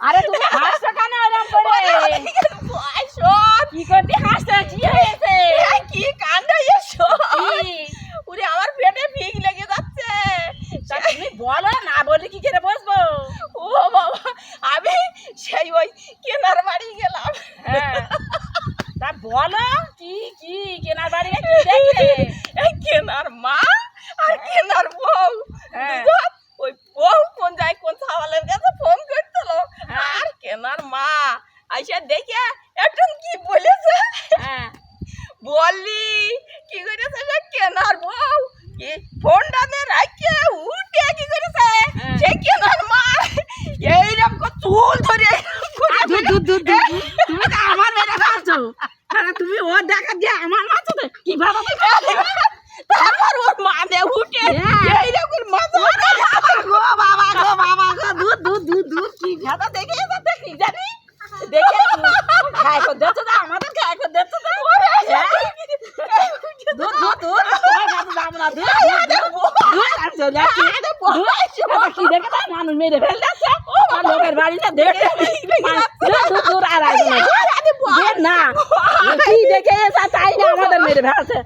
আরে তুমি হাসছো কেন এরকম করে? কি করতে হাসছো? কি হয়েছে? কি কাণ্ড এসো! ওরে আমার পেটে ফিক লেগে যাচ্ছে। তা তুমি বলো, না বলে কি করে বসবো? ও বাবা, আমি সেই ওই কেনার বাড়ি গেলাম। হ্যাঁ, তা বলো কি কি কেনার বাড়ি কি দেখলে? এই কেনার মা আর কেনার বউ, হ্যাঁ। দুজন। ওই বউ কোন যায় কোন সাওয়ালের কাছে ফোন করছিল, হ্যাঁ। আর কেনার মা আইসা দেখে একটু কি বলেছে, হ্যাঁ, বললি কি করেছে সে কেনার বউ, কি ফোনটা দিয়ে রাখে উঠে কি করেছে হ্যাঁ। সে কেনার মা এইরকম করে চুল ধরে তুমি তো আমার মেরে ফেলছো। আরে তুমি ওর দেখা দিয়ে আমার মাথা তো কিভাবে তারপর ওর মা দিয়ে উঠে হ্যাঁ। এইরকম মজা গো বাবা গো বাবা গো দুধ কি ভেদা দেখে এসে কি জানি দেখে খাই করে দেখছো তো আমাদের খাই করে দেখছো তো দুধ তোমার কাছে যাবো না দুধ আর চলে আসছি কি দেখে তাই মানুষ মেরে ফেলতে আসছে আর লোকের বাড়িতে দেখে দুধ আর আসবে না কি দেখে এসে তাই না আমাদের মেরে ফেলছে।